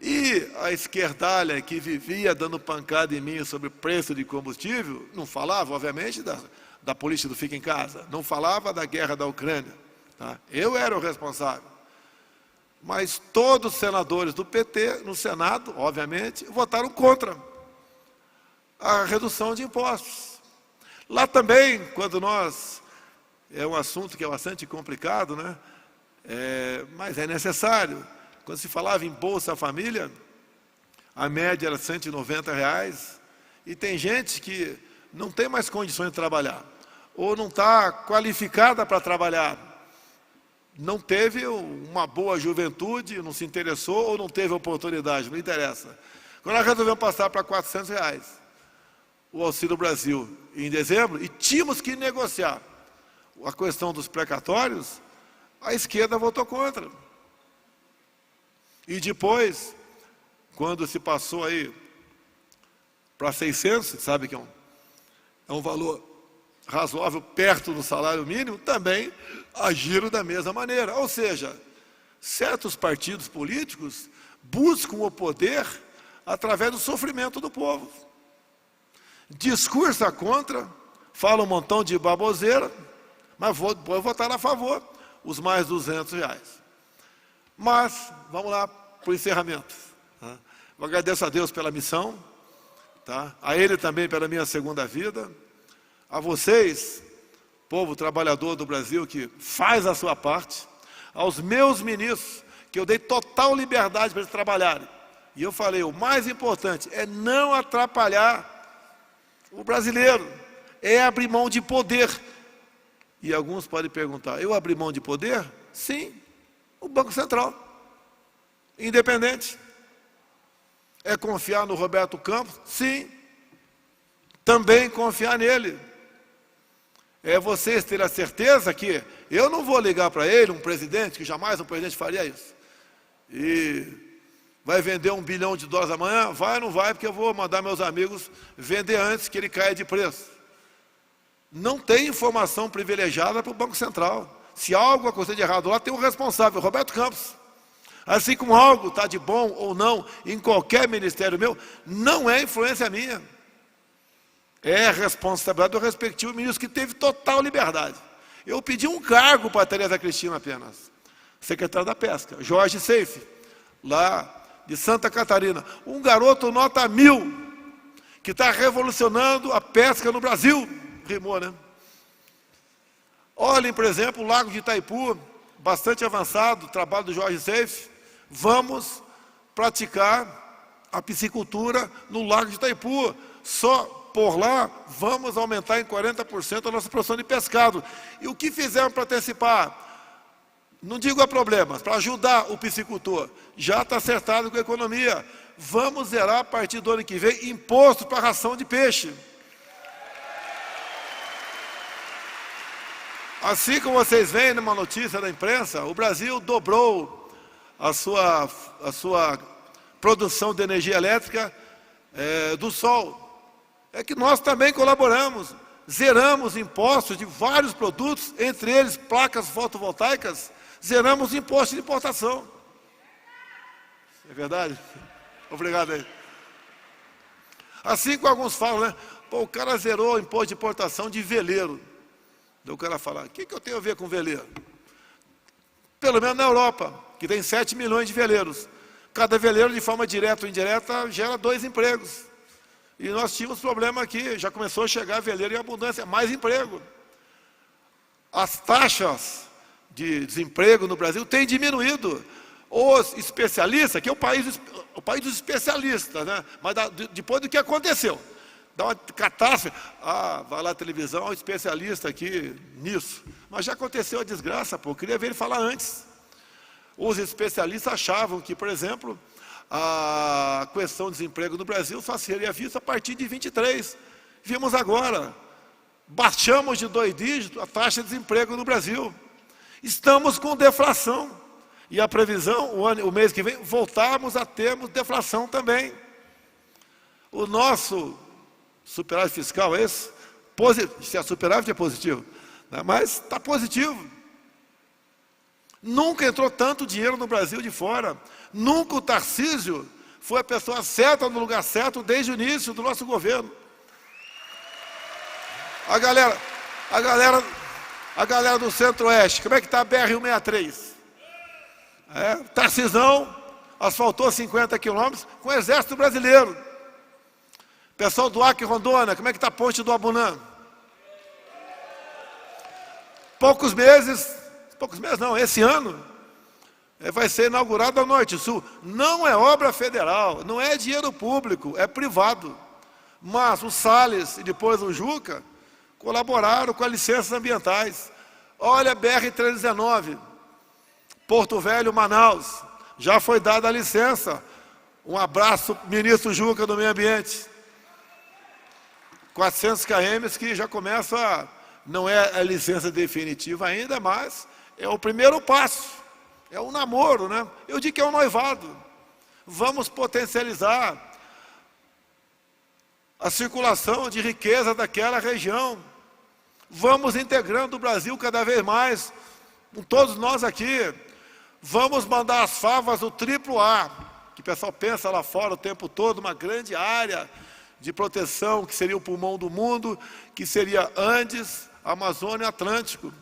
E a esquerdalha que vivia dando pancada em mim sobre o preço de combustível, não falava, obviamente, da política do fica em casa, não falava da guerra da Ucrânia. Tá? Eu era o responsável. Mas todos os senadores do PT, no Senado, obviamente, votaram contra a redução de impostos. Lá também, quando nós... É um assunto que é bastante complicado, né? Mas é necessário. Quando se falava em Bolsa Família, a média era R$190, e tem gente que não tem mais condições de trabalhar, ou não está qualificada para trabalhar, não teve uma boa juventude, não se interessou, ou não teve oportunidade, não interessa. Quando nós resolvemos passar para R$400, o Auxílio Brasil, em dezembro, e tínhamos que negociar a questão dos precatórios, a esquerda votou contra. E depois, quando se passou aí para 600, sabe que é um valor razoável perto do salário mínimo, também agiram da mesma maneira. Ou seja, certos partidos políticos buscam o poder através do sofrimento do povo. Discursa contra, fala um montão de baboseira, mas vou votar a favor, os mais R$200. Mas, vamos lá para o encerramento. Tá? Eu agradeço a Deus pela missão, tá? A Ele também pela minha segunda vida, a vocês, povo trabalhador do Brasil que faz a sua parte, aos meus ministros, que eu dei total liberdade para eles trabalharem. E eu falei, o mais importante é não atrapalhar o brasileiro, é abrir mão de poder. E alguns podem perguntar, eu abri mão de poder? Sim. O Banco Central, independente. É confiar no Roberto Campos? Sim. Também confiar nele. É vocês terem a certeza que eu não vou ligar para ele, um presidente, que jamais um presidente faria isso. E vai vender $1 bilhão amanhã? Vai ou não vai, porque eu vou mandar meus amigos vender antes que ele caia de preço. Não tem informação privilegiada para o Banco Central. Se algo acontecer de errado lá, tem um responsável, Roberto Campos. Assim como algo está de bom ou não em qualquer ministério meu, não é influência minha. É responsabilidade do respectivo ministro, que teve total liberdade. Eu pedi um cargo para a Tereza Cristina apenas, secretário da Pesca, Jorge Seife, lá de Santa Catarina. Um garoto nota 1000, que está revolucionando a pesca no Brasil. Rimou, né? Olhem, por exemplo, o Lago de Itaipu, bastante avançado, o trabalho do Jorge Seife. Vamos praticar a piscicultura no Lago de Itaipu. Só pôr lá, vamos aumentar em 40% a nossa produção de pescado. E o que fizemos para antecipar? Não digo a problemas, para ajudar o piscicultor. Já está acertado com a economia. Vamos zerar a partir do ano que vem imposto para ração de peixe. Assim como vocês veem numa notícia da imprensa, o Brasil dobrou a sua produção de energia elétrica do sol. É que nós também colaboramos, zeramos impostos de vários produtos, entre eles placas fotovoltaicas, zeramos imposto de importação. É verdade? Obrigado aí. Assim como alguns falam, né? Pô, o cara zerou o imposto de importação de veleiro. Daí o cara fala, o que eu tenho a ver com veleiro? Pelo menos na Europa, que tem 7 milhões de veleiros. Cada veleiro, de forma direta ou indireta, gera 2 empregos. E nós tínhamos problema aqui, já começou a chegar veleiro em abundância, mais emprego. As taxas de desemprego no Brasil têm diminuído. Os especialistas, que é o país dos especialistas, né? Mas depois do que aconteceu, dá uma catástrofe, vai lá a televisão, um especialista aqui nisso. Mas já aconteceu a desgraça, pô, eu queria ver ele falar antes. Os especialistas achavam que, por exemplo, a questão do desemprego no Brasil só seria vista a partir de 23. Vimos agora, baixamos de 2 dígitos a taxa de desemprego no Brasil. Estamos com deflação. E a previsão, o mês que vem, voltarmos a termos deflação também. O nosso superávit fiscal é esse? Se é superávit é positivo, né? Mas está positivo. Nunca entrou tanto dinheiro no Brasil de fora. Nunca o Tarcísio foi a pessoa certa no lugar certo desde o início do nosso governo. A galera do Centro-Oeste, como é que está a BR-163? Tarcisão asfaltou 50 quilômetros com o Exército Brasileiro. Pessoal do Acre e Rondônia, como é que está a ponte do Abunã? Poucos meses não, esse ano vai ser inaugurado a Norte Sul. Não é obra federal, não é dinheiro público, é privado. Mas o Salles e depois o Juca colaboraram com as licenças ambientais. Olha a BR-319, Porto Velho, Manaus, já foi dada a licença. Um abraço, ministro Juca do Meio Ambiente. 400 km que já começa, não é a licença definitiva ainda, mas é o primeiro passo. É um namoro, né? Eu digo que é um noivado. Vamos potencializar a circulação de riqueza daquela região. Vamos integrando o Brasil cada vez mais, com todos nós aqui. Vamos mandar as favas do AAA, que o pessoal pensa lá fora o tempo todo, uma grande área de proteção, que seria o pulmão do mundo, que seria Andes, Amazônia e Atlântico.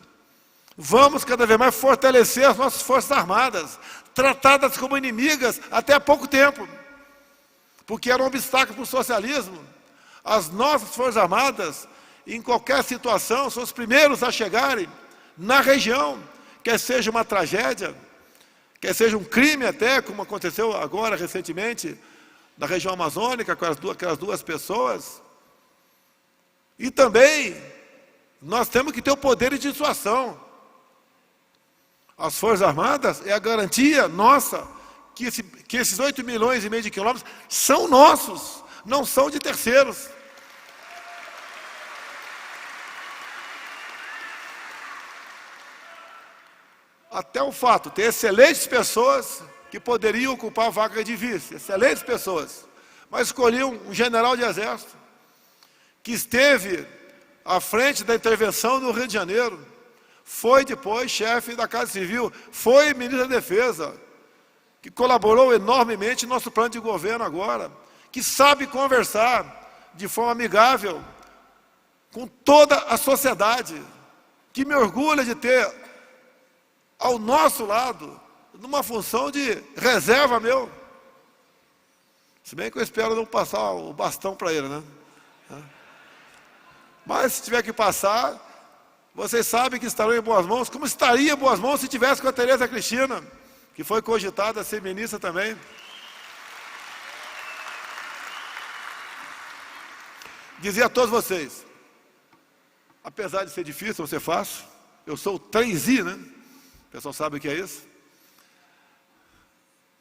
Vamos cada vez mais fortalecer as nossas forças armadas, tratadas como inimigas até há pouco tempo, porque era um obstáculo para o socialismo. As nossas forças armadas, em qualquer situação, são os primeiros a chegarem na região, quer seja uma tragédia, quer seja um crime até, como aconteceu agora recentemente, na região amazônica, com aquelas 2 pessoas. E também, nós temos que ter o poder de dissuasão. As Forças Armadas é a garantia nossa que esses 8,5 milhões de quilômetros são nossos, não são de terceiros. Até o fato de ter excelentes pessoas que poderiam ocupar a vaga de vice, excelentes pessoas, mas escolhiam um general de exército que esteve à frente da intervenção no Rio de Janeiro, foi depois chefe da Casa Civil, foi ministro da Defesa, que colaborou enormemente no nosso plano de governo agora, que sabe conversar de forma amigável com toda a sociedade, que me orgulha de ter ao nosso lado, numa função de reserva meu. Se bem que eu espero não passar o bastão para ele, né? Mas se tiver que passar, vocês sabem que estarão em boas mãos, como estaria em boas mãos se tivesse com a Tereza Cristina, que foi cogitada a ser ministra também. dizer a todos vocês, apesar de ser difícil, não ser fácil, eu sou o 3I, né? O pessoal sabe o que é isso?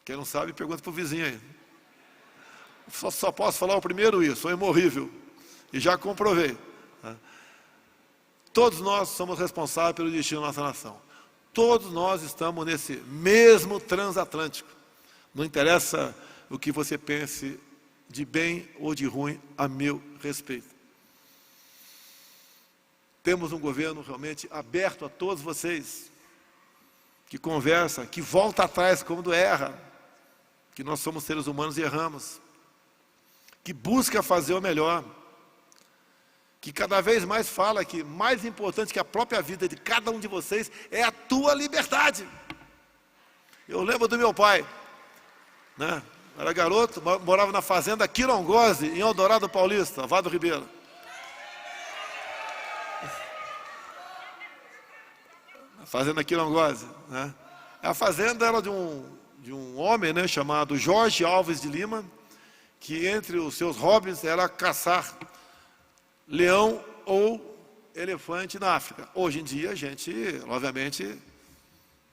Quem não sabe, pergunta para o vizinho aí. Só posso falar o primeiro I, sou imorrível. E já comprovei. Todos nós somos responsáveis pelo destino da nossa nação. Todos nós estamos nesse mesmo transatlântico. Não interessa o que você pense de bem ou de ruim a meu respeito. Temos um governo realmente aberto a todos vocês, que conversa, que volta atrás quando erra, que nós somos seres humanos e erramos, que busca fazer o melhor, que cada vez mais fala que mais importante que a própria vida de cada um de vocês é a tua liberdade. Eu lembro do meu pai, né? Era garoto, morava na fazenda Quirongose, em Eldorado Paulista, Vado Ribeiro. A fazenda Quirongose, né? A fazenda era de um homem, né, chamado Jorge Alves de Lima, que entre os seus hobbies era caçar leão ou elefante na África. Hoje em dia a gente, obviamente,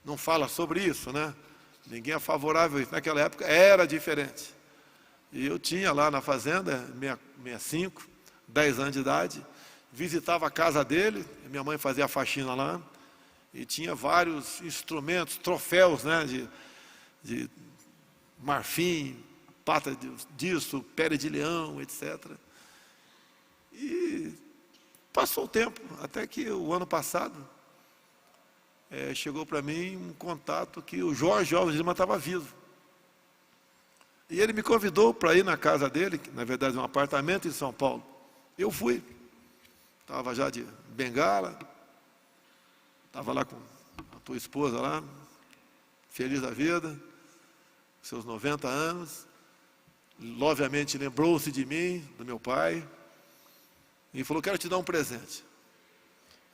não fala sobre isso, né? Ninguém é favorável a isso. Naquela época era diferente. E eu tinha lá na fazenda, 65, 10 anos de idade, visitava a casa dele, minha mãe fazia a faxina lá, e tinha vários instrumentos, troféus, né, de marfim, pata disso, pele de leão, etc. E passou o tempo, até que o ano passado, chegou para mim um contato que o Jorge Alves de Lima estava vivo. E ele me convidou para ir na casa dele, que na verdade é um apartamento em São Paulo. Eu fui. Estava já de bengala, estava lá com a tua esposa lá, feliz da vida, seus 90 anos. Obviamente lembrou-se de mim, do meu pai, e falou, quero te dar um presente.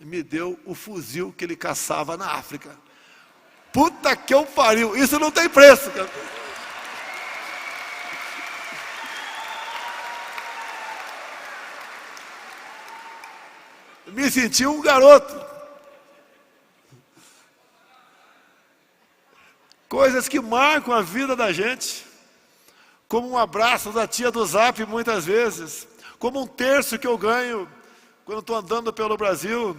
E me deu o fuzil que ele caçava na África. Puta que eu pariu, isso não tem preço, cara. Me senti um garoto. Coisas que marcam a vida da gente, como um abraço da tia do Zap muitas vezes, como um terço que eu ganho quando estou andando pelo Brasil.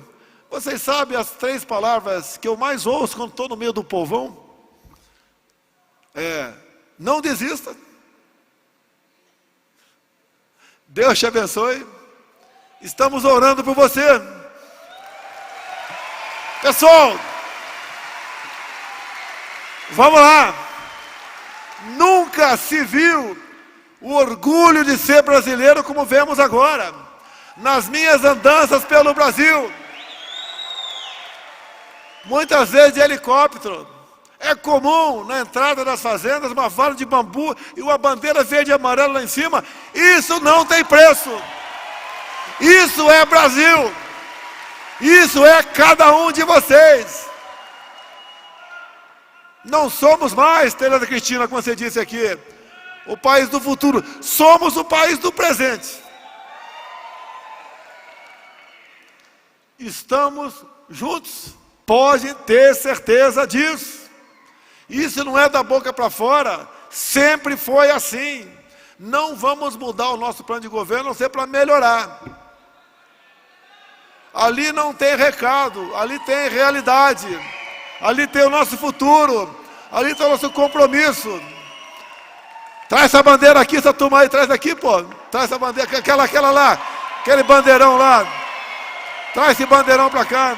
Vocês sabem as 3 palavras que eu mais ouço quando estou no meio do povão? Não desista. Deus te abençoe. Estamos orando por você. Pessoal, vamos lá. Nunca se viu o orgulho de ser brasileiro como vemos agora. Nas minhas andanças pelo Brasil, muitas vezes de helicóptero, é comum na entrada das fazendas uma vara de bambu e uma bandeira verde e amarela lá em cima. Isso não tem preço. Isso é Brasil. Isso é cada um de vocês. Não somos mais, Tereza Cristina, como você disse aqui, o país do futuro. Somos o país do presente. Estamos juntos. Pode ter certeza disso. Isso não é da boca para fora. Sempre foi assim. Não vamos mudar o nosso plano de governo, a não ser para melhorar. Ali não tem recado, ali tem realidade. Ali tem o nosso futuro, ali tem o nosso compromisso. Traz essa bandeira aqui, essa turma aí, traz aqui, pô. Traz essa bandeira, aquela lá, aquele bandeirão lá. Traz esse bandeirão para cá.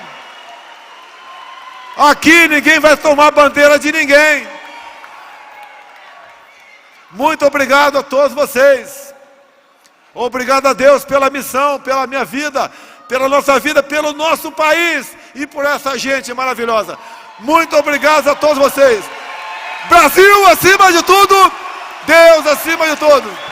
Aqui ninguém vai tomar bandeira de ninguém. Muito obrigado a todos vocês. Obrigado a Deus pela missão, pela minha vida, pela nossa vida, pelo nosso país e por essa gente maravilhosa. Muito obrigado a todos vocês. Brasil acima de tudo, Deus acima de tudo.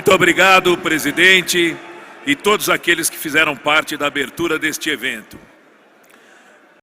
Muito obrigado, presidente, e todos aqueles que fizeram parte da abertura deste evento.